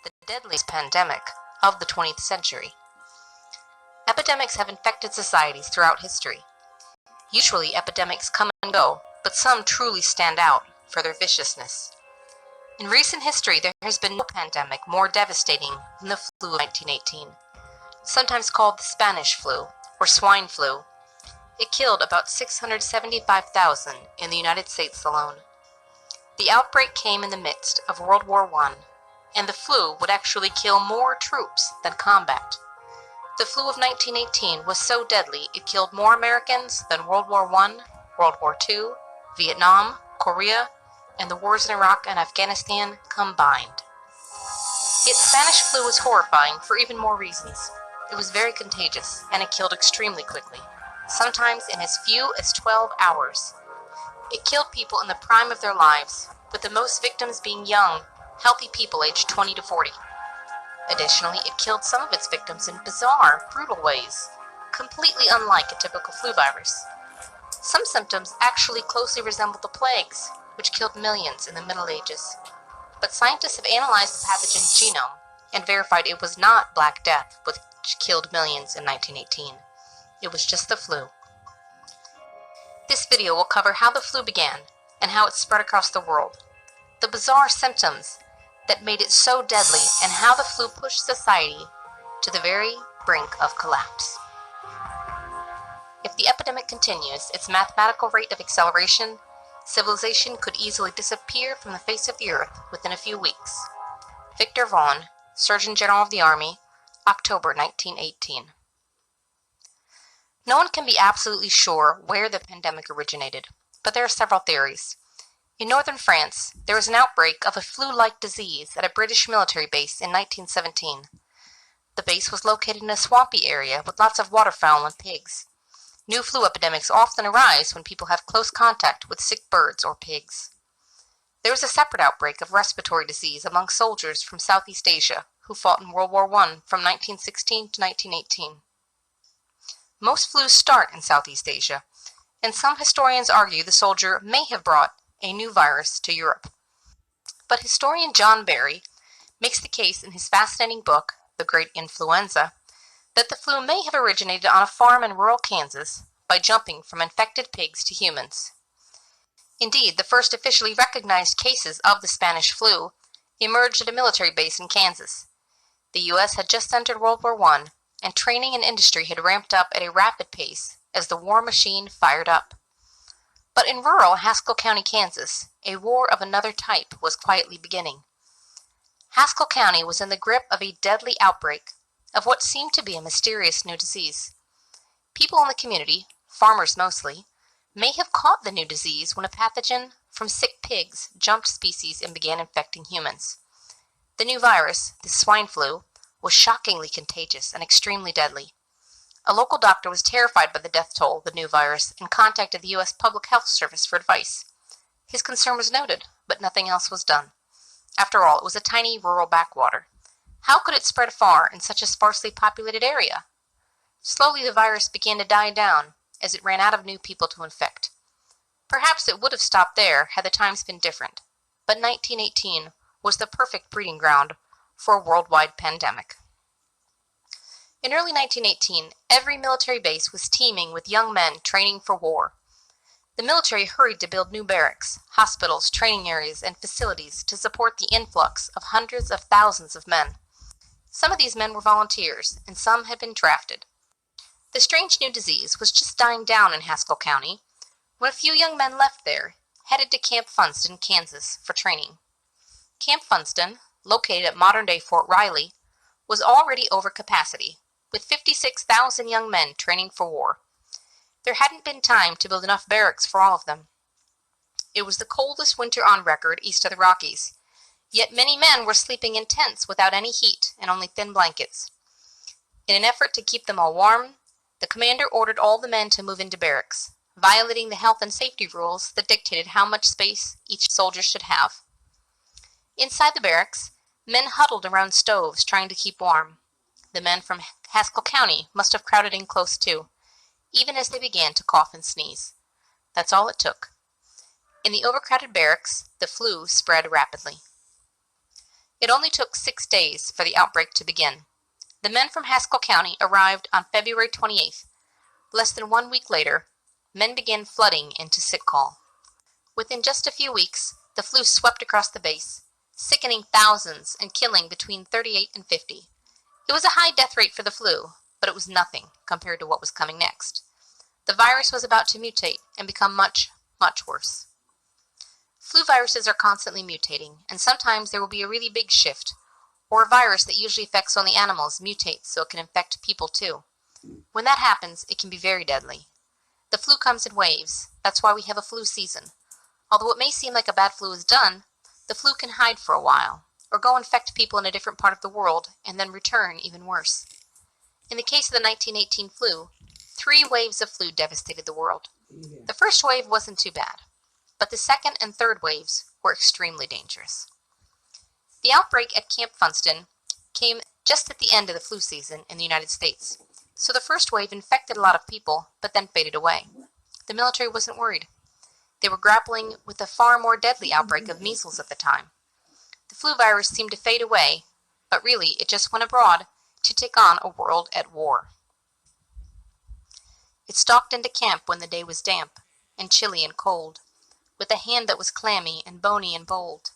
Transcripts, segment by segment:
the deadliest pandemic of the 20th century. Epidemics have infected societies throughout history. Usually epidemics come and go, but some truly stand out for their viciousness. In recent history, there has been no pandemic more devastating than the flu of 1918, sometimes called the Spanish flu or swine flu. It killed about 675,000 in the United States alone. The outbreak came in the midst of World War I, and the flu would actually kill more troops than combat. The flu of 1918 was so deadly it killed more Americans than World War I, World War II, Vietnam, Korea, and the wars in Iraq and Afghanistan combined. Yet Spanish flu was horrifying for even more reasons. It was very contagious, and it killed extremely quickly, sometimes in as few as 12 hours. It killed people in the prime of their lives, with the most victims being young, healthy people aged 20 to 40. Additionally, it killed some of its victims in bizarre, brutal ways, completely unlike a typical flu virus. Some symptoms actually closely resembled the plagues, which killed millions in the Middle Ages. But scientists have analyzed the pathogen's genome and verified it was not Black Death, which killed millions in 1918. It was just the flu. This video will cover how the flu began and how it spread across the world, the bizarre symptoms that made it so deadly, and how the flu pushed society to the very brink of collapse. If the epidemic continues its mathematical rate of acceleration, civilization could easily disappear from the face of the earth within a few weeks. Victor Vaughan, Surgeon General of the Army, October 1918. No one can be absolutely sure where the pandemic originated, but there are several theories. In northern France, there was an outbreak of a flu-like disease at a British military base in 1917. The base was located in a swampy area with lots of waterfowl and pigs. New flu epidemics often arise when people have close contact with sick birds or pigs. There was a separate outbreak of respiratory disease among soldiers from Southeast Asia who fought in World War I from 1916 to 1918. Most flus start in Southeast Asia, and some historians argue the soldier may have brought a new virus to Europe. But historian John Barry makes the case in his fascinating book, The Great Influenza, that the flu may have originated on a farm in rural Kansas by jumping from infected pigs to humans. Indeed, the first officially recognized cases of the Spanish flu emerged at a military base in Kansas. The U.S. had just entered World War I, and training and industry had ramped up at a rapid pace as the war machine fired up. But in rural Haskell County, Kansas, a war of another type was quietly beginning. Haskell County was in the grip of a deadly outbreak of what seemed to be a mysterious new disease. People in the community, farmers mostly, may have caught the new disease when a pathogen from sick pigs jumped species and began infecting humans. The new virus, the swine flu, was shockingly contagious and extremely deadly. A local doctor was terrified by the death toll of the new virus and contacted the U.S. Public Health Service for advice. His concern was noted, but nothing else was done. After all, it was a tiny rural backwater. How could it spread far in such a sparsely populated area? Slowly the virus began to die down as it ran out of new people to infect. Perhaps it would have stopped there had the times been different, but 1918 was the perfect breeding ground for a worldwide pandemic. In early 1918, every military base was teeming with young men training for war. The military hurried to build new barracks, hospitals, training areas, and facilities to support the influx of hundreds of thousands of men. Some of these men were volunteers, and some had been drafted. The strange new disease was just dying down in Haskell County when a few young men left there, headed to Camp Funston, Kansas, for training. Camp Funston, located at modern-day Fort Riley, was already over capacity, with 56,000 young men training for war. There hadn't been time to build enough barracks for all of them. It was the coldest winter on record east of the Rockies, yet many men were sleeping in tents without any heat and only thin blankets. In an effort to keep them all warm, the commander ordered all the men to move into barracks, violating the health and safety rules that dictated how much space each soldier should have. Inside the barracks, men huddled around stoves trying to keep warm. The men from Haskell County must have crowded in close too, even as they began to cough and sneeze. That's all it took. In the overcrowded barracks, the flu spread rapidly. It only took 6 days for the outbreak to begin. The men from Haskell County arrived on February 28th. Less than 1 week later, men began flooding into sick call. Within just a few weeks, the flu swept across the base, sickening thousands and killing between 38 and 50. It was a high death rate for the flu, but it was nothing compared to what was coming next. The virus was about to mutate and become much, much worse. Flu viruses are constantly mutating, and sometimes there will be a really big shift, or a virus that usually affects only animals mutates so it can infect people too. When that happens, it can be very deadly. The flu comes in waves. That's why we have a flu season. Although it may seem like a bad flu is done, the flu can hide for a while, or go infect people in a different part of the world and then return even worse. In the case of the 1918 flu, 3 waves of flu devastated the world. The first wave wasn't too bad, but the second and third waves were extremely dangerous. The outbreak at Camp Funston came just at the end of the flu season in the United States, so the first wave infected a lot of people, but then faded away. The military wasn't worried. They were grappling with a far more deadly outbreak of measles at the time. The flu virus seemed to fade away, but really it just went abroad to take on a world at war. It stalked into camp when the day was damp and chilly and cold, with a hand that was clammy and bony and bold,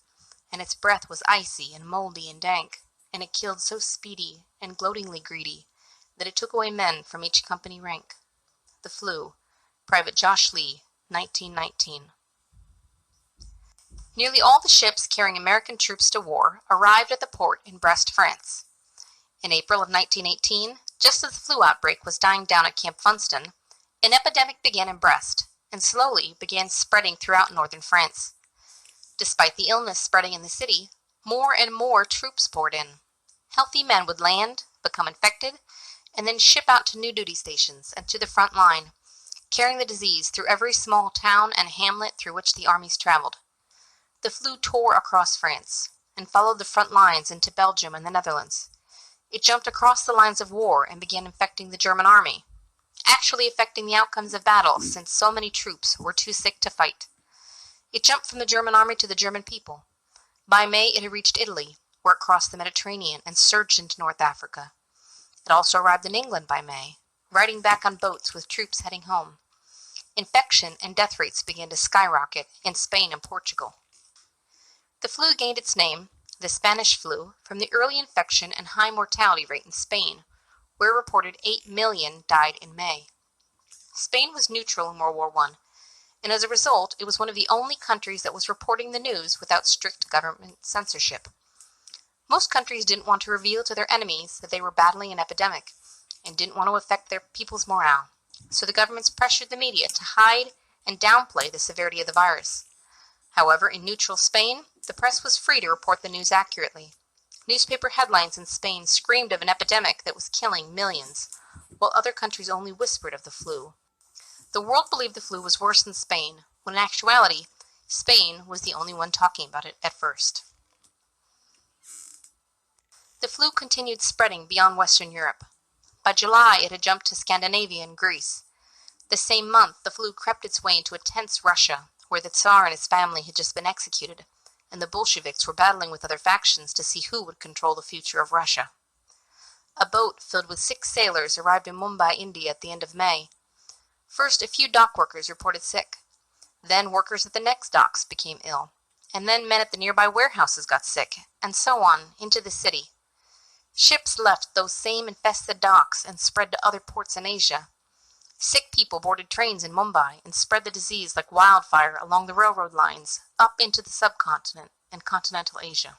and its breath was icy and moldy and dank, and it killed so speedy and gloatingly greedy that it took away men from each company rank. The flu, Private Josh Lee, 1919. Nearly all the ships carrying American troops to war arrived at the port in Brest, France. In April of 1918, just as the flu outbreak was dying down at Camp Funston, an epidemic began in Brest and slowly began spreading throughout northern France. Despite the illness spreading in the city, more and more troops poured in. Healthy men would land, become infected, and then ship out to new duty stations and to the front line, carrying the disease through every small town and hamlet through which the armies traveled. The flu tore across France and followed the front lines into Belgium and the Netherlands. It jumped across the lines of war and began infecting the German army, actually affecting the outcomes of battle since so many troops were too sick to fight. It jumped from the German army to the German people. By May, it had reached Italy, where it crossed the Mediterranean and surged into North Africa. It also arrived in England by May, riding back on boats with troops heading home. Infection and death rates began to skyrocket in Spain and Portugal. The flu gained its name, the Spanish flu, from the early infection and high mortality rate in Spain, where reported 8 million died in May. Spain was neutral in World War I, and as a result, it was one of the only countries that was reporting the news without strict government censorship. Most countries didn't want to reveal to their enemies that they were battling an epidemic, and didn't want to affect their people's morale, so the governments pressured the media to hide and downplay the severity of the virus. However, in neutral Spain, the press was free to report the news accurately. Newspaper headlines in Spain screamed of an epidemic that was killing millions, while other countries only whispered of the flu. The world believed the flu was worse than Spain, when in actuality, Spain was the only one talking about it at first. The flu continued spreading beyond Western Europe. By July, it had jumped to Scandinavia and Greece. The same month, the flu crept its way into a tense Russia, where the Tsar and his family had just been executed, and the Bolsheviks were battling with other factions to see who would control the future of Russia. A boat filled with 6 sailors arrived in Mumbai, India at the end of May. First, a few dock workers reported sick. Then workers at the next docks became ill. And then men at the nearby warehouses got sick, and so on, into the city. Ships left those same infested docks and spread to other ports in Asia. Sick people boarded trains in Mumbai and spread the disease like wildfire along the railroad lines, up into the subcontinent and continental Asia.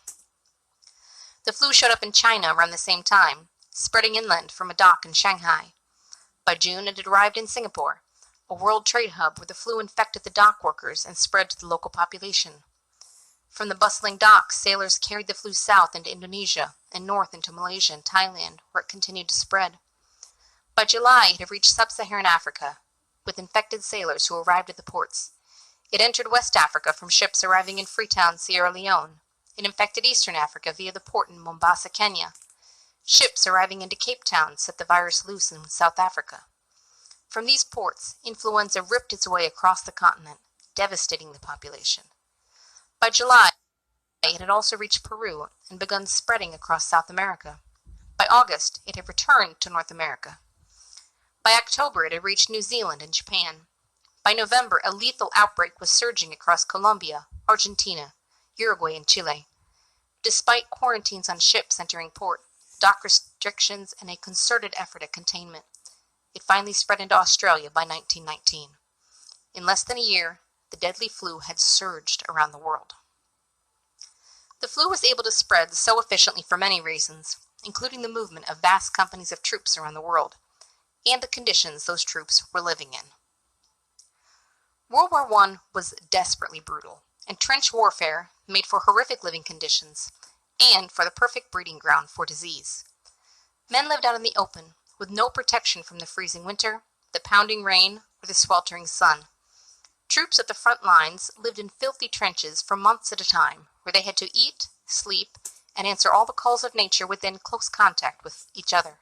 The flu showed up in China around the same time, spreading inland from a dock in Shanghai. By June, it had arrived in Singapore, a world trade hub where the flu infected the dock workers and spread to the local population. From the bustling docks, sailors carried the flu south into Indonesia and north into Malaysia and Thailand, where it continued to spread. By July, it had reached sub-Saharan Africa, with infected sailors who arrived at the ports. It entered West Africa from ships arriving in Freetown, Sierra Leone. It infected Eastern Africa via the port in Mombasa, Kenya. Ships arriving into Cape Town set the virus loose in South Africa. From these ports, influenza ripped its way across the continent, devastating the population. By July, it had also reached Peru and begun spreading across South America. By August, it had returned to North America. By October, it had reached New Zealand and Japan. By November, a lethal outbreak was surging across Colombia, Argentina, Uruguay, and Chile. Despite quarantines on ships entering port, dock restrictions, and a concerted effort at containment, it finally spread into Australia by 1919. In less than a year, the deadly flu had surged around the world. The flu was able to spread so efficiently for many reasons, including the movement of vast companies of troops around the world, and the conditions those troops were living in. World War I was desperately brutal, and trench warfare made for horrific living conditions and for the perfect breeding ground for disease. Men lived out in the open, with no protection from the freezing winter, the pounding rain, or the sweltering sun. Troops at the front lines lived in filthy trenches for months at a time, where they had to eat, sleep, and answer all the calls of nature within close contact with each other.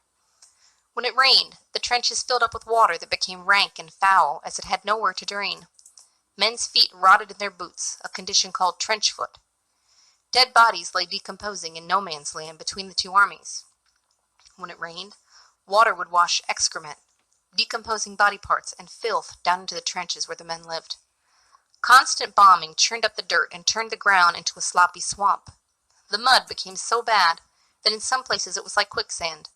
When it rained, the trenches filled up with water that became rank and foul as it had nowhere to drain. Men's feet rotted in their boots, a condition called trench foot. Dead bodies lay decomposing in no man's land between the two armies. When it rained, water would wash excrement, decomposing body parts, and filth down into the trenches where the men lived. Constant bombing churned up the dirt and turned the ground into a sloppy swamp. The mud became so bad that in some places it was like quicksand.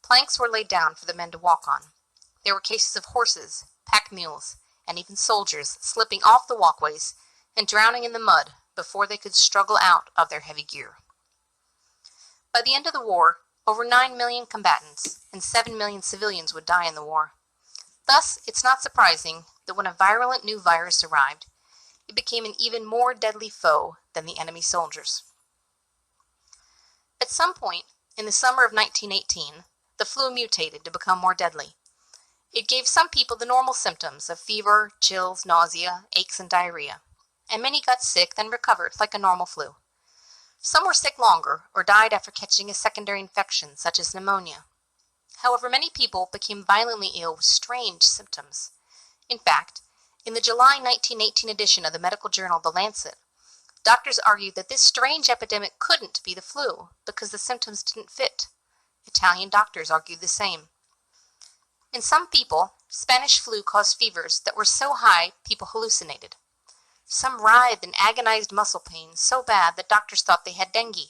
Planks were laid down for the men to walk on. There were cases of horses, pack mules, and even soldiers slipping off the walkways and drowning in the mud before they could struggle out of their heavy gear. By the end of the war, over 9 million combatants and 7 million civilians would die in the war. Thus, it's not surprising that when a virulent new virus arrived, it became an even more deadly foe than the enemy soldiers. At some point, in the summer of 1918, the flu mutated to become more deadly. It gave some people the normal symptoms of fever, chills, nausea, aches, and diarrhea, and many got sick then recovered like a normal flu. Some were sick longer or died after catching a secondary infection such as pneumonia. However, many people became violently ill with strange symptoms. In fact, in the July 1918 edition of the medical journal The Lancet, doctors argued that this strange epidemic couldn't be the flu because the symptoms didn't fit. Italian doctors argued the same. In some people, Spanish flu caused fevers that were so high people hallucinated. Some writhed in agonized muscle pain so bad that doctors thought they had dengue,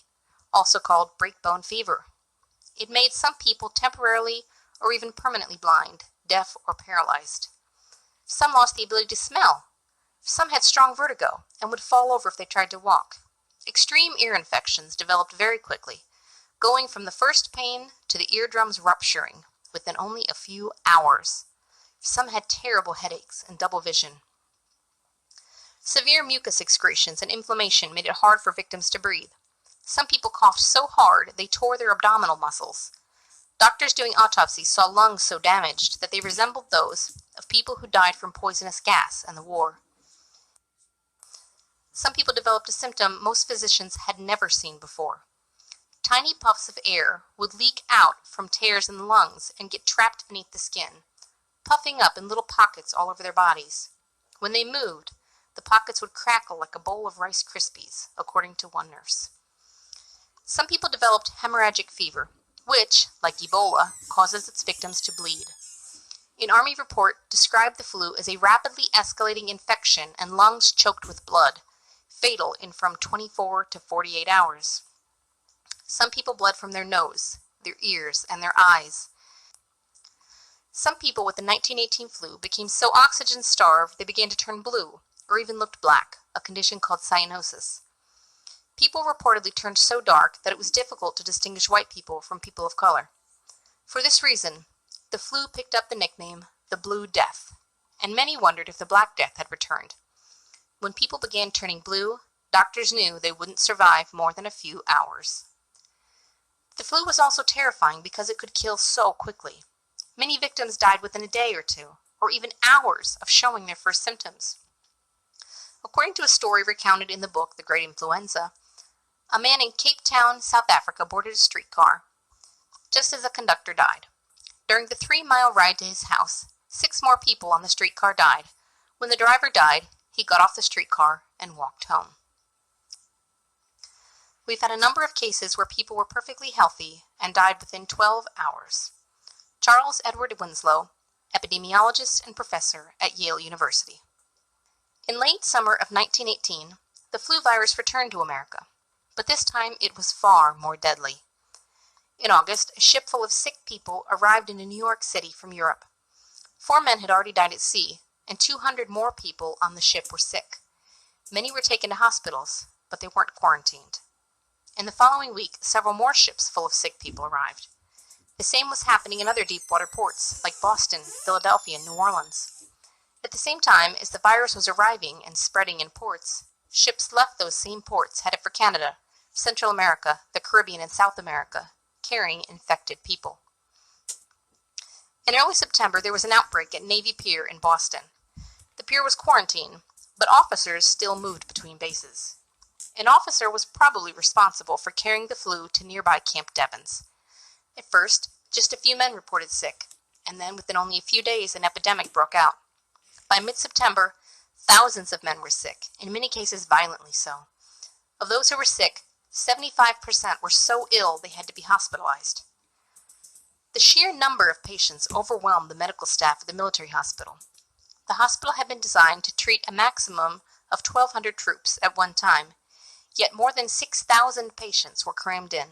also called breakbone fever. It made some people temporarily or even permanently blind, deaf, or paralyzed. Some lost the ability to smell. Some had strong vertigo and would fall over if they tried to walk. Extreme ear infections developed very quickly, going from the first pain to the eardrums rupturing within only a few hours. Some had terrible headaches and double vision. Severe mucus excretions and inflammation made it hard for victims to breathe. Some people coughed so hard they tore their abdominal muscles. Doctors doing autopsies saw lungs so damaged that they resembled those of people who died from poisonous gas in the war. Some people developed a symptom most physicians had never seen before. Tiny puffs of air would leak out from tears in the lungs and get trapped beneath the skin, puffing up in little pockets all over their bodies. When they moved, the pockets would crackle like a bowl of Rice Krispies, according to one nurse. Some people developed hemorrhagic fever, which, like Ebola, causes its victims to bleed. An Army report described the flu as a rapidly escalating infection and lungs choked with blood, fatal in from 24 to 48 hours. Some people bled from their nose, their ears, and their eyes. Some people with the 1918 flu became so oxygen-starved they began to turn blue, or even looked black, a condition called cyanosis. People reportedly turned so dark that it was difficult to distinguish white people from people of color. For this reason, the flu picked up the nickname the Blue Death, and many wondered if the Black Death had returned. When people began turning blue, doctors knew they wouldn't survive more than a few hours. The flu was also terrifying because it could kill so quickly. Many victims died within a day or two, or even hours of showing their first symptoms. According to a story recounted in the book The Great Influenza, a man in Cape Town, South Africa boarded a streetcar just as the conductor died. During the 3-mile ride to his house, 6 more people on the streetcar died. When the driver died, he got off the streetcar and walked home. We've had a number of cases where people were perfectly healthy and died within 12 hours. Charles Edward Winslow, epidemiologist and professor at Yale University. In late summer of 1918, the flu virus returned to America, but this time it was far more deadly. In August, a ship full of sick people arrived in New York City from Europe. 4 men had already died at sea, and 200 more people on the ship were sick. Many were taken to hospitals, but they weren't quarantined. In the following week, several more ships full of sick people arrived. The same was happening in other deep-water ports, like Boston, Philadelphia, and New Orleans. At the same time as the virus was arriving and spreading in ports, ships left those same ports headed for Canada, Central America, the Caribbean, and South America, carrying infected people. In early September, there was an outbreak at Navy Pier in Boston. The pier was quarantined, but officers still moved between bases. An officer was probably responsible for carrying the flu to nearby Camp Devens. At first, just a few men reported sick, and then within only a few days an epidemic broke out. By mid-September, thousands of men were sick, in many cases violently so. Of those who were sick, 75% were so ill they had to be hospitalized. The sheer number of patients overwhelmed the medical staff at the military hospital. The hospital had been designed to treat a maximum of 1,200 troops at one time, yet more than 6,000 patients were crammed in.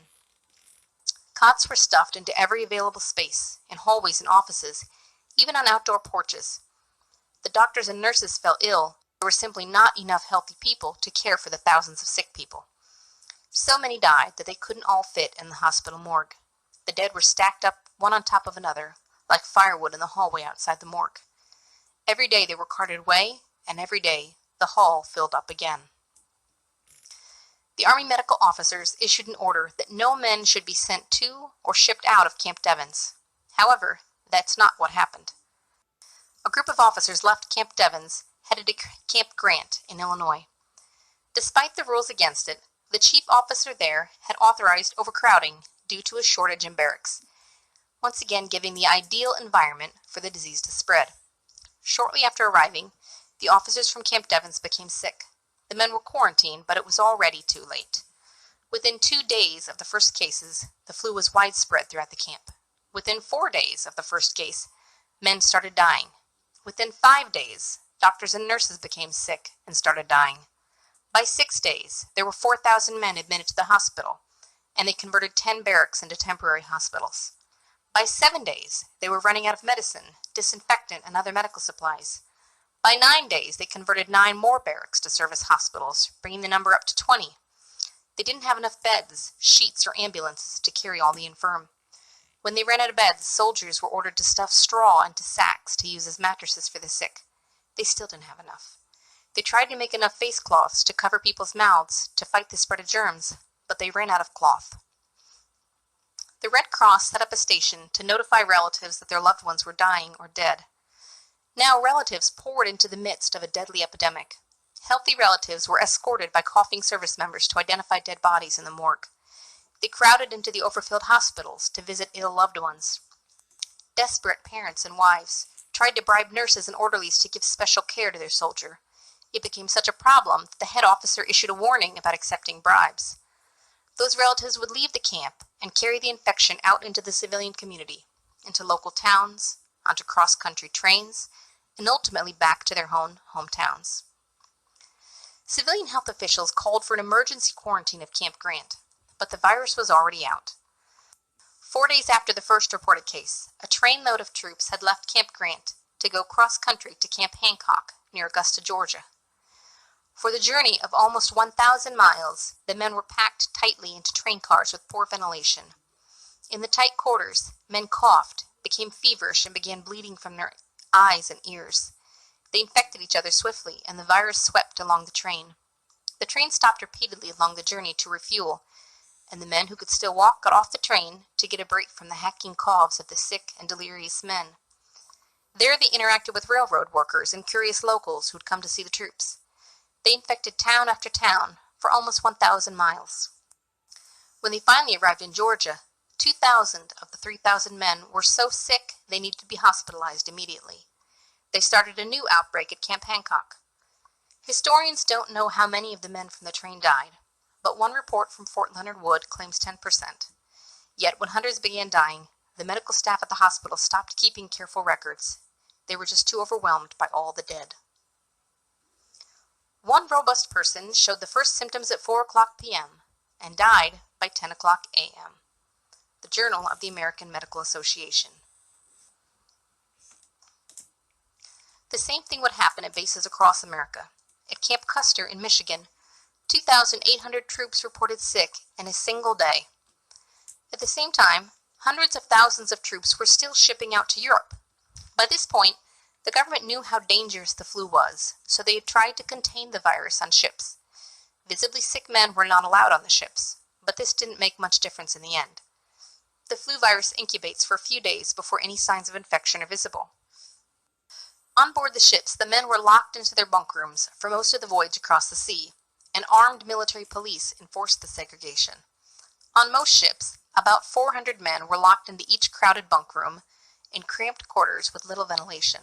Cots were stuffed into every available space, in hallways and offices, even on outdoor porches. The doctors and nurses fell ill. There were simply not enough healthy people to care for the thousands of sick people. So many died that they couldn't all fit in the hospital morgue. The dead were stacked up one on top of another, like firewood in the hallway outside the morgue. Every day they were carted away, and every day the hall filled up again. The Army medical officers issued an order that no men should be sent to or shipped out of Camp Devens. However, that's not what happened. A group of officers left Camp Devens, headed to Camp Grant in Illinois. Despite the rules against it, the chief officer there had authorized overcrowding due to a shortage in barracks, once again giving the ideal environment for the disease to spread. Shortly after arriving, the officers from Camp Devens became sick. The men were quarantined, but it was already too late. Within 2 days of the first cases, the flu was widespread throughout the camp. Within 4 days of the first case, men started dying. Within 5 days, doctors and nurses became sick and started dying. By 6 days, there were 4,000 men admitted to the hospital, and they converted 10 barracks into temporary hospitals. By 7 days, they were running out of medicine, disinfectant, and other medical supplies. By 9 days, they converted 9 more barracks to serve as hospitals, bringing the number up to 20. They didn't have enough beds, sheets, or ambulances to carry all the infirm. When they ran out of beds, soldiers were ordered to stuff straw into sacks to use as mattresses for the sick. They still didn't have enough. They tried to make enough face cloths to cover people's mouths to fight the spread of germs, but they ran out of cloth. The Red Cross set up a station to notify relatives that their loved ones were dying or dead. Now relatives poured into the midst of a deadly epidemic. Healthy relatives were escorted by coughing service members to identify dead bodies in the morgue. They crowded into the overfilled hospitals to visit ill loved ones. Desperate parents and wives tried to bribe nurses and orderlies to give special care to their soldier. It became such a problem that the head officer issued a warning about accepting bribes. Those relatives would leave the camp and carry the infection out into the civilian community, into local towns, onto cross-country trains, and ultimately back to their own hometowns. Civilian health officials called for an emergency quarantine of Camp Grant, but the virus was already out. 4 days after the first reported case, a trainload of troops had left Camp Grant to go cross-country to Camp Hancock near Augusta, Georgia. For the journey of almost 1,000 miles, the men were packed tightly into train cars with poor ventilation. In the tight quarters, men coughed, became feverish, and began bleeding from their eyes and ears. They infected each other swiftly, and the virus swept along the train. The train stopped repeatedly along the journey to refuel, and the men who could still walk got off the train to get a break from the hacking coughs of the sick and delirious men. There they interacted with railroad workers and curious locals who'd come to see the troops. They infected town after town for almost 1,000 miles. When they finally arrived in Georgia, 2,000 of the 3,000 men were so sick they needed to be hospitalized immediately. They started a new outbreak at Camp Hancock. Historians don't know how many of the men from the train died, but one report from Fort Leonard Wood claims 10%. Yet when hundreds began dying, the medical staff at the hospital stopped keeping careful records. They were just too overwhelmed by all the dead. One robust person showed the first symptoms at 4 o'clock p.m. and died by 10 o'clock a.m. The Journal of the American Medical Association. The same thing would happen at bases across America. At Camp Custer in Michigan, 2,800 troops reported sick in a single day. At the same time, hundreds of thousands of troops were still shipping out to Europe. By this point, the government knew how dangerous the flu was, so they had tried to contain the virus on ships. Visibly sick men were not allowed on the ships, but this didn't make much difference in the end. The flu virus incubates for a few days before any signs of infection are visible. On board the ships, the men were locked into their bunk rooms for most of the voyage across the sea, and armed military police enforced the segregation. On most ships, about 400 men were locked into each crowded bunk room in cramped quarters with little ventilation.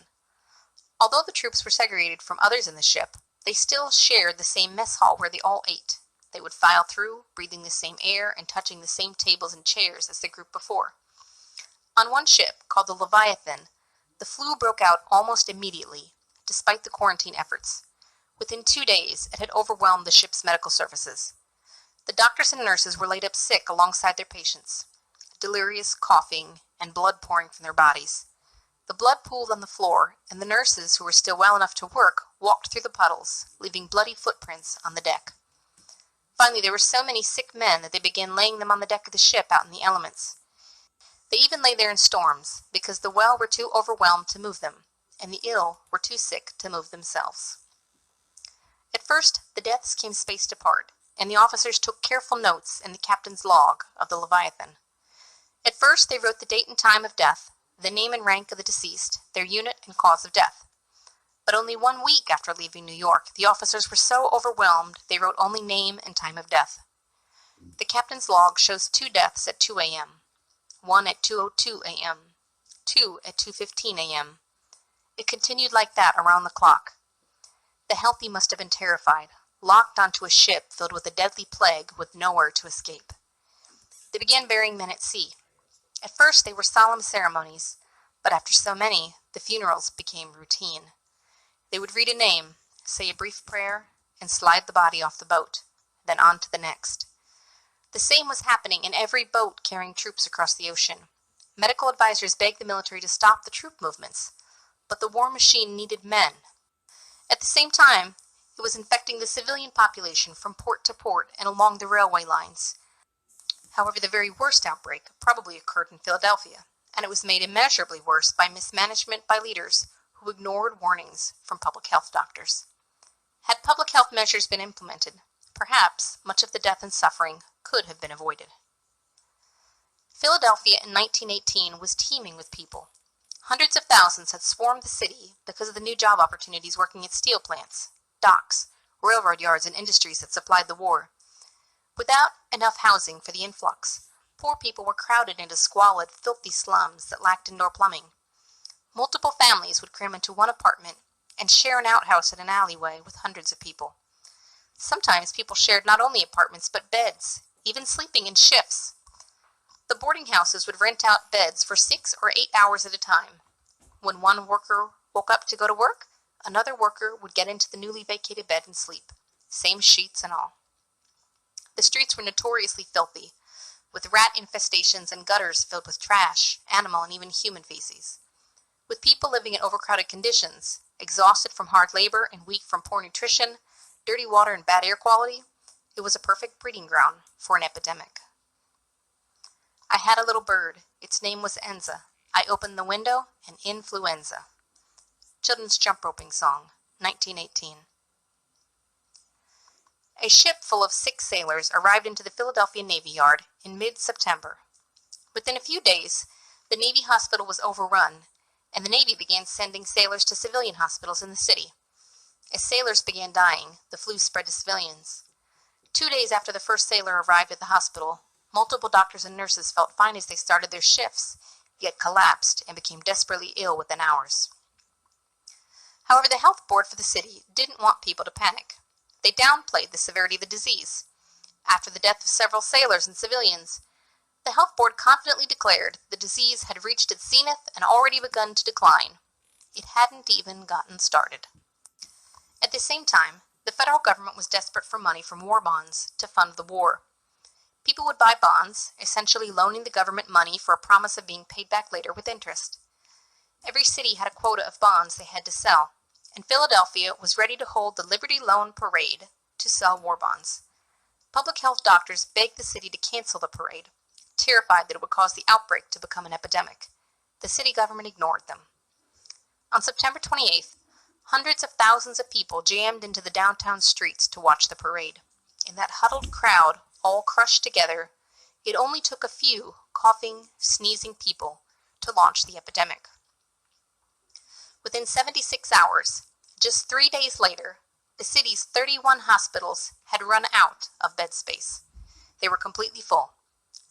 Although the troops were segregated from others in the ship, they still shared the same mess hall where they all ate. They would file through, breathing the same air and touching the same tables and chairs as the group before. On one ship, called the Leviathan, the flu broke out almost immediately, despite the quarantine efforts. Within 2 days, it had overwhelmed the ship's medical services. The doctors and nurses were laid up sick alongside their patients, delirious, coughing, and blood pouring from their bodies. The blood pooled on the floor, and the nurses, who were still well enough to work, walked through the puddles, leaving bloody footprints on the deck. Finally, there were so many sick men that they began laying them on the deck of the ship out in the elements. They even lay there in storms, because the well were too overwhelmed to move them, and the ill were too sick to move themselves. At first, the deaths came spaced apart, and the officers took careful notes in the captain's log of the Leviathan. At first, they wrote the date and time of death, the name and rank of the deceased, their unit and cause of death. But only 1 week after leaving New York, the officers were so overwhelmed they wrote only name and time of death. The captain's log shows 2 deaths at 2 a.m., 1 at 2:02 a.m., 2 at 2:15 a.m. It continued like that around the clock. The healthy must have been terrified, locked onto a ship filled with a deadly plague with nowhere to escape. They began burying men at sea. At first they were solemn ceremonies, but after so many, the funerals became routine. They would read a name, say a brief prayer, and slide the body off the boat, then on to the next. The same was happening in every boat carrying troops across the ocean. Medical advisors begged the military to stop the troop movements, but the war machine needed men. At the same time, it was infecting the civilian population from port to port and along the railway lines. However, the very worst outbreak probably occurred in Philadelphia, and it was made immeasurably worse by mismanagement by leaders who ignored warnings from public health doctors. Had public health measures been implemented, perhaps much of the death and suffering could have been avoided. Philadelphia in 1918 was teeming with people. Hundreds of thousands had swarmed the city because of the new job opportunities working at steel plants, docks, railroad yards, and industries that supplied the war. Without enough housing for the influx, poor people were crowded into squalid, filthy slums that lacked indoor plumbing. Multiple families would cram into one apartment and share an outhouse in an alleyway with hundreds of people. Sometimes people shared not only apartments but beds, even sleeping in shifts. The boarding houses would rent out beds for 6 or 8 hours at a time. When one worker woke up to go to work, another worker would get into the newly vacated bed and sleep, same sheets and all. The streets were notoriously filthy, with rat infestations and gutters filled with trash, animal, and even human feces. With people living in overcrowded conditions, exhausted from hard labor and weak from poor nutrition, dirty water, and bad air quality, it was a perfect breeding ground for an epidemic. I had a little bird. Its name was Enza. I opened the window, and influenza. Children's jump roping song, 1918. A ship full of 6 sailors arrived into the Philadelphia Navy Yard in mid-September. Within a few days, the Navy hospital was overrun, and the Navy began sending sailors to civilian hospitals in the city. As sailors began dying, the flu spread to civilians. 2 days after the first sailor arrived at the hospital, multiple doctors and nurses felt fine as they started their shifts, yet collapsed and became desperately ill within hours. However, the health board for the city didn't want people to panic. They downplayed the severity of the disease. After the death of several sailors and civilians, the health board confidently declared the disease had reached its zenith and already begun to decline. It hadn't even gotten started. At the same time, the federal government was desperate for money from war bonds to fund the war. People would buy bonds, essentially loaning the government money for a promise of being paid back later with interest. Every city had a quota of bonds they had to sell, and Philadelphia was ready to hold the Liberty Loan Parade to sell war bonds. Public health doctors begged the city to cancel the parade, terrified that it would cause the outbreak to become an epidemic. The city government ignored them. On September 28th, hundreds of thousands of people jammed into the downtown streets to watch the parade. In that huddled crowd, all crushed together, it only took a few coughing, sneezing people to launch the epidemic. Within 76 hours, just 3 days later, the city's 31 hospitals had run out of bed space. They were completely full.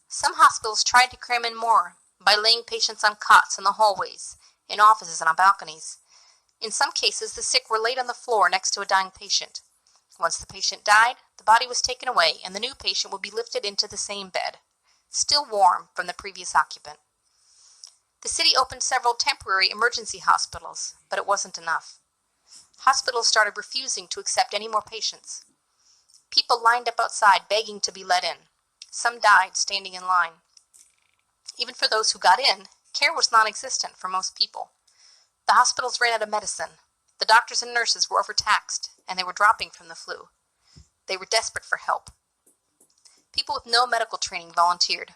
Some hospitals tried to cram in more by laying patients on cots in the hallways, in offices, and on balconies. In some cases, the sick were laid on the floor next to a dying patient. Once the patient died, the body was taken away, and the new patient would be lifted into the same bed, still warm from the previous occupant. The city opened several temporary emergency hospitals, but it wasn't enough. Hospitals started refusing to accept any more patients. People lined up outside begging to be let in. Some died standing in line. Even for those who got in, care was non-existent for most people. The hospitals ran out of medicine. The doctors and nurses were overtaxed, and they were dropping from the flu. They were desperate for help. People with no medical training volunteered.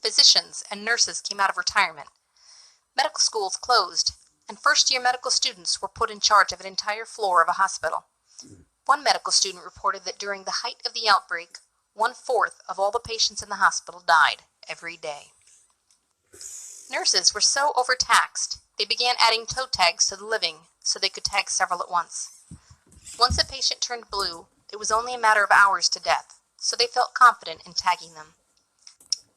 Physicians and nurses came out of retirement. Medical schools closed, and first-year medical students were put in charge of an entire floor of a hospital. One medical student reported that during the height of the outbreak, 1/4 of all the patients in the hospital died every day. Nurses were so overtaxed, they began adding toe tags to the living so they could tag several at once. Once a patient turned blue, it was only a matter of hours to death, so they felt confident in tagging them.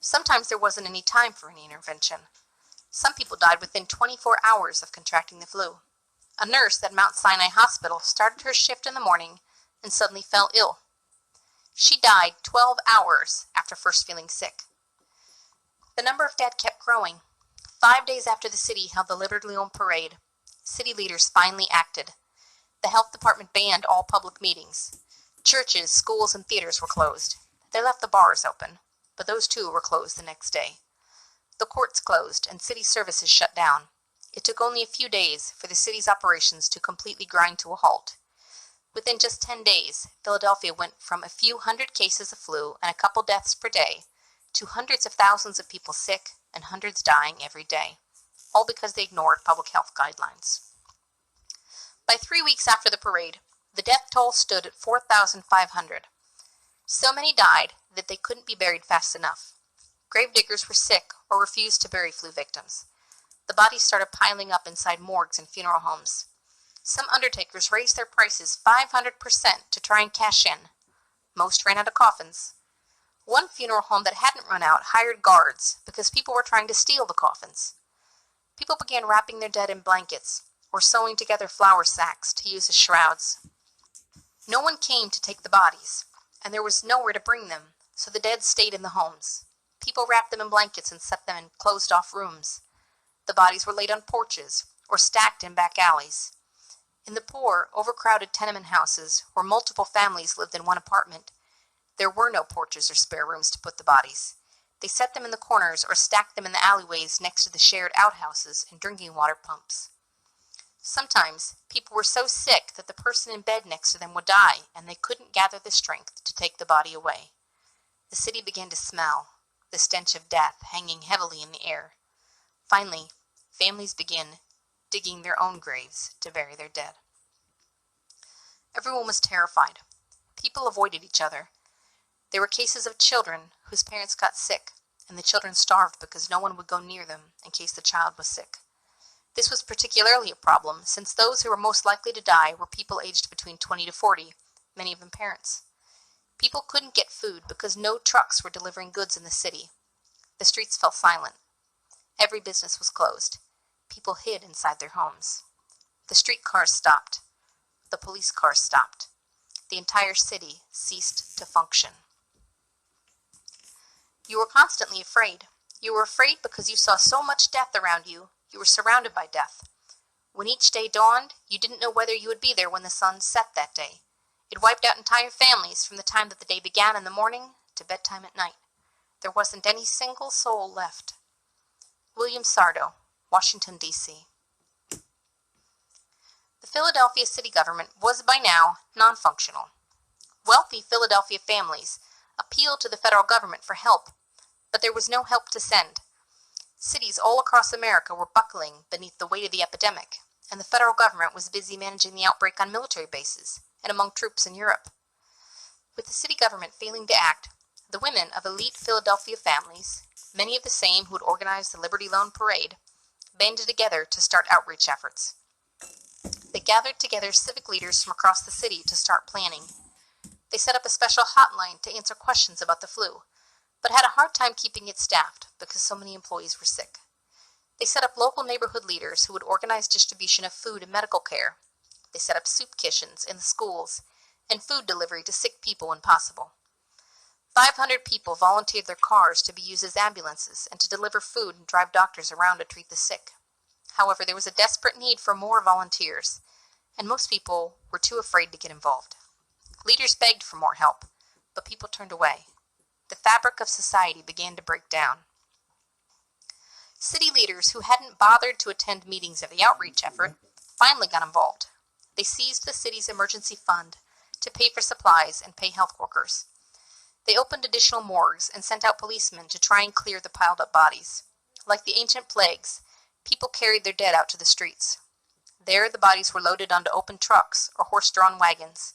Sometimes there wasn't any time for any intervention. Some people died within 24 hours of contracting the flu. A nurse at Mount Sinai Hospital started her shift in the morning and suddenly fell ill. She died 12 hours after first feeling sick. The number of dead kept growing. 5 days after the city held the Liberty Loan Parade, city leaders finally acted. The health department banned all public meetings. Churches, schools, and theaters were closed. They left the bars open, but those too were closed the next day. The courts closed and city services shut down. It took only a few days for the city's operations to completely grind to a halt. Within just 10 days, Philadelphia went from a few hundred cases of flu and a couple deaths per day to hundreds of thousands of people sick and hundreds dying every day, all because they ignored public health guidelines. By 3 weeks after the parade, the death toll stood at 4,500. So many died that they couldn't be buried fast enough. Gravediggers were sick or refused to bury flu victims. The bodies started piling up inside morgues and funeral homes. Some undertakers raised their prices 500% to try and cash in. Most ran out of coffins. One funeral home that hadn't run out hired guards because people were trying to steal the coffins. People began wrapping their dead in blankets or sewing together flour sacks to use as shrouds. No one came to take the bodies, and there was nowhere to bring them, so the dead stayed in the homes. People wrapped them in blankets and set them in closed-off rooms. The bodies were laid on porches or stacked in back alleys. In the poor, overcrowded tenement houses where multiple families lived in one apartment, there were no porches or spare rooms to put the bodies. They set them in the corners or stacked them in the alleyways next to the shared outhouses and drinking water pumps. Sometimes, people were so sick that the person in bed next to them would die, and they couldn't gather the strength to take the body away. The city began to smell, the stench of death hanging heavily in the air. Finally, families began digging their own graves to bury their dead. Everyone was terrified. People avoided each other. There were cases of children whose parents got sick, and the children starved because no one would go near them in case the child was sick. This was particularly a problem since those who were most likely to die were people aged between 20 to 40, many of them parents. People couldn't get food because no trucks were delivering goods in the city. The streets fell silent. Every business was closed. People hid inside their homes. The streetcars stopped. The police cars stopped. The entire city ceased to function. You were constantly afraid. You were afraid because you saw so much death around you. You were surrounded by death. When each day dawned, you didn't know whether you would be there when the sun set that day. It wiped out entire families from the time that the day began in the morning to bedtime at night. There wasn't any single soul left. William Sardo, Washington, D.C. The Philadelphia city government was by now non-functional. Wealthy Philadelphia families appealed to the federal government for help, but there was no help to send. Cities all across America were buckling beneath the weight of the epidemic, and the federal government was busy managing the outbreak on military bases and among troops in Europe. With the city government failing to act, the women of elite Philadelphia families, many of the same who had organized the Liberty Loan Parade, banded together to start outreach efforts. They gathered together civic leaders from across the city to start planning. They set up a special hotline to answer questions about the flu, but had a hard time keeping it staffed because so many employees were sick. They set up local neighborhood leaders who would organize distribution of food and medical care. They set up soup kitchens in the schools and food delivery to sick people when possible. 500 people volunteered their cars to be used as ambulances and to deliver food and drive doctors around to treat the sick. However, there was a desperate need for more volunteers, and most people were too afraid to get involved. Leaders begged for more help, but people turned away. The fabric of society began to break down. City leaders who hadn't bothered to attend meetings of the outreach effort finally got involved. They seized the city's emergency fund to pay for supplies and pay health workers. They opened additional morgues and sent out policemen to try and clear the piled-up bodies. Like the ancient plagues, people carried their dead out to the streets. There, the bodies were loaded onto open trucks or horse-drawn wagons.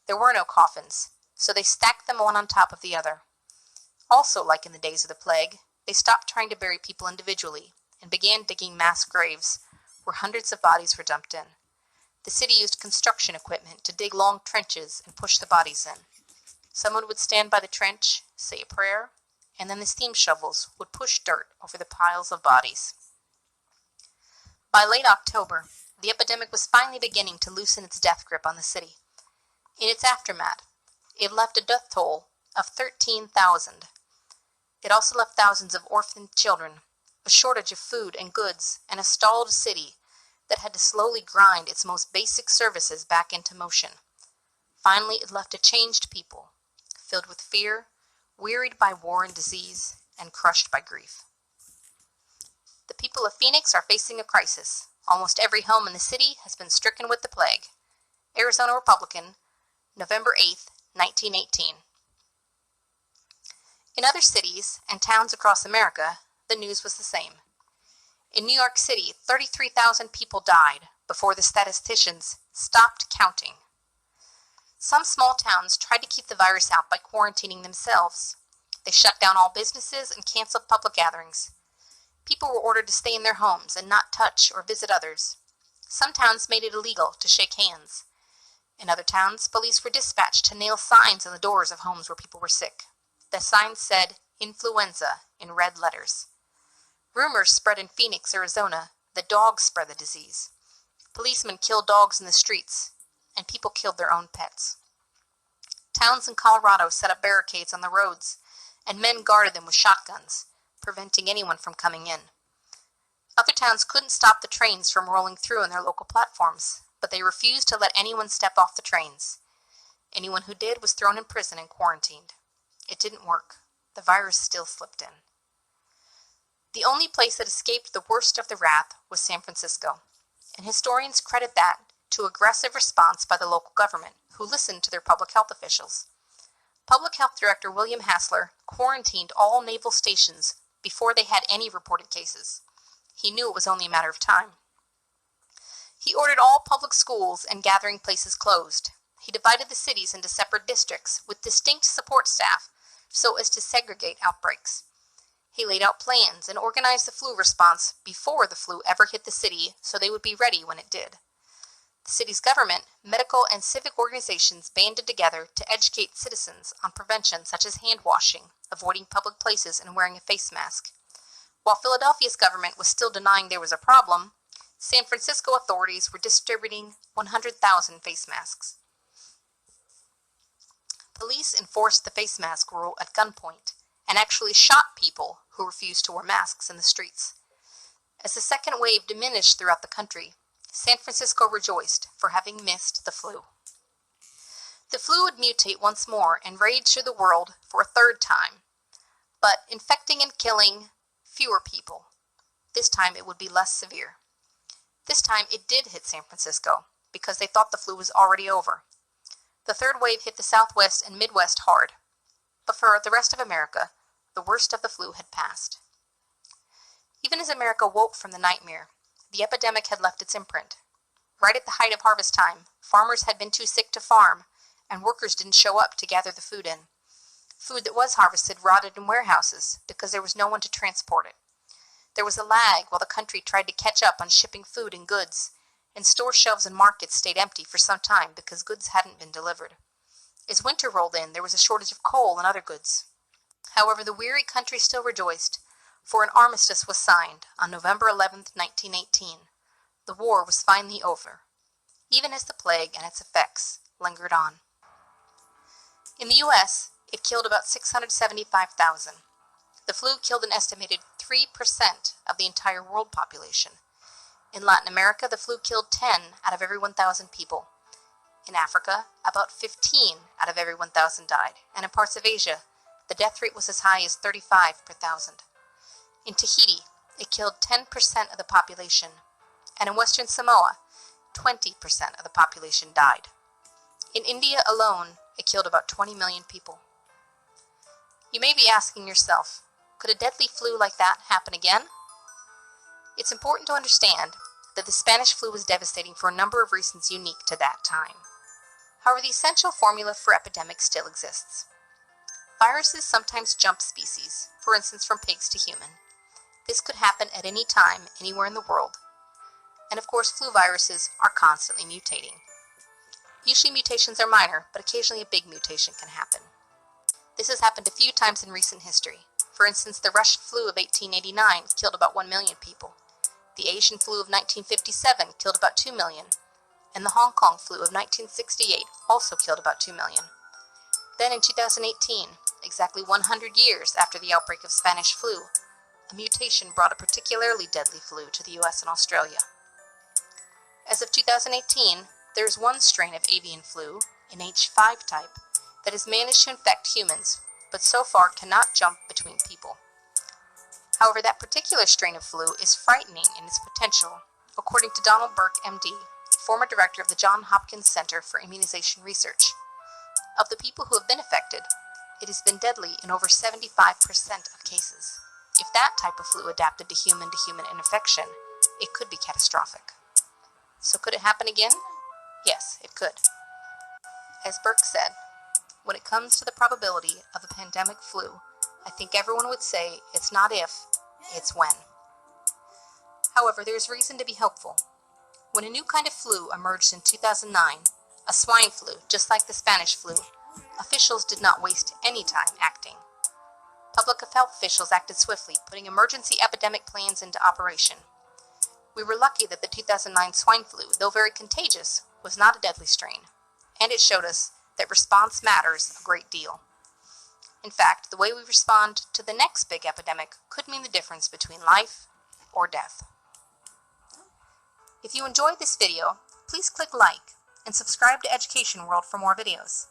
There were no coffins, so they stacked them one on top of the other. Also, like in the days of the plague, they stopped trying to bury people individually and began digging mass graves where hundreds of bodies were dumped in. The city used construction equipment to dig long trenches and push the bodies in. Someone would stand by the trench, say a prayer, and then the steam shovels would push dirt over the piles of bodies. By late October, the epidemic was finally beginning to loosen its death grip on the city. In its aftermath, it left a death toll of 13,000. It also left thousands of orphaned children, a shortage of food and goods, and a stalled city that had to slowly grind its most basic services back into motion. Finally, it left a changed people, filled with fear, wearied by war and disease, and crushed by grief. The people of Phoenix are facing a crisis. Almost every home in the city has been stricken with the plague. Arizona Republican, November 8, 1918. In other cities and towns across America, the news was the same. In New York City, 33,000 people died before the statisticians stopped counting. Some small towns tried to keep the virus out by quarantining themselves. They shut down all businesses and canceled public gatherings. People were ordered to stay in their homes and not touch or visit others. Some towns made it illegal to shake hands. In other towns, police were dispatched to nail signs on the doors of homes where people were sick. The signs said, "Influenza," in red letters. Rumors spread in Phoenix, Arizona, that dogs spread the disease. Policemen killed dogs in the streets, and people killed their own pets. Towns in Colorado set up barricades on the roads, and men guarded them with shotguns, preventing anyone from coming in. Other towns couldn't stop the trains from rolling through on their local platforms, but they refused to let anyone step off the trains. Anyone who did was thrown in prison and quarantined. It didn't work. The virus still slipped in. The only place that escaped the worst of the wrath was San Francisco, and historians credit that to aggressive response by the local government, who listened to their public health officials. Public Health Director William Hassler quarantined all naval stations before they had any reported cases. He knew it was only a matter of time. He ordered all public schools and gathering places closed. He divided the cities into separate districts with distinct support staff so as to segregate outbreaks. He laid out plans and organized the flu response before the flu ever hit the city so they would be ready when it did. The city's government, medical, and civic organizations banded together to educate citizens on prevention such as hand washing, avoiding public places, and wearing a face mask. While Philadelphia's government was still denying there was a problem, San Francisco authorities were distributing 100,000 face masks. Police enforced the face mask rule at gunpoint, and actually shot people who refused to wear masks in the streets. As the second wave diminished throughout the country, San Francisco rejoiced for having missed the flu. The flu would mutate once more and rage through the world for a third time, but infecting and killing fewer people. This time it would be less severe. This time it did hit San Francisco because they thought the flu was already over. The third wave hit the Southwest and Midwest hard, but for the rest of America, the worst of the flu had passed. Even as America woke from the nightmare, the epidemic had left its imprint. Right at the height of harvest time, farmers had been too sick to farm, and workers didn't show up to gather the food in. Food that was harvested rotted in warehouses because there was no one to transport it. There was a lag while the country tried to catch up on shipping food and goods, and store shelves and markets stayed empty for some time because goods hadn't been delivered. As winter rolled in, there was a shortage of coal and other goods. However, the weary country still rejoiced, for an armistice was signed on November 11, 1918. The war was finally over, even as the plague and its effects lingered on. In the U.S., it killed about 675,000. The flu killed an estimated 3% of the entire world population. In Latin America, the flu killed 10 out of every 1,000 people. In Africa, about 15 out of every 1,000 died, and in parts of Asia, the death rate was as high as 35 per thousand. In Tahiti, it killed 10% of the population, and in Western Samoa, 20% of the population died. In India alone, it killed about 20 million people. You may be asking yourself, could a deadly flu like that happen again? It's important to understand that the Spanish flu was devastating for a number of reasons unique to that time. However, the essential formula for epidemics still exists. Viruses sometimes jump species, for instance from pigs to human. This could happen at any time, anywhere in the world. And of course, flu viruses are constantly mutating. Usually mutations are minor, but occasionally a big mutation can happen. This has happened a few times in recent history. For instance, the Russian flu of 1889 killed about 1 million people. The Asian flu of 1957 killed about 2 million. And the Hong Kong flu of 1968 also killed about 2 million. Then in 2018, exactly 100 years after the outbreak of Spanish flu, a mutation brought a particularly deadly flu to the US and Australia. As of 2018, there is one strain of avian flu, an H5 type, that has managed to infect humans, but so far cannot jump between people. However, that particular strain of flu is frightening in its potential, according to Donald Burke, MD, former director of the Johns Hopkins Center for Immunization Research. Of the people who have been affected, it has been deadly in over 75% of cases. If that type of flu adapted to human infection, it could be catastrophic. So could it happen again? Yes, it could. As Burke said, when it comes to the probability of a pandemic flu, I think everyone would say it's not if, it's when. However, there is reason to be hopeful. When a new kind of flu emerged in 2009, a swine flu, just like the Spanish flu, officials did not waste any time acting. Public health officials acted swiftly, putting emergency epidemic plans into operation. We were lucky that the 2009 swine flu, though very contagious, was not a deadly strain, and it showed us that response matters a great deal. In fact, the way we respond to the next big epidemic could mean the difference between life or death. If you enjoyed this video, please click like and subscribe to Education World for more videos.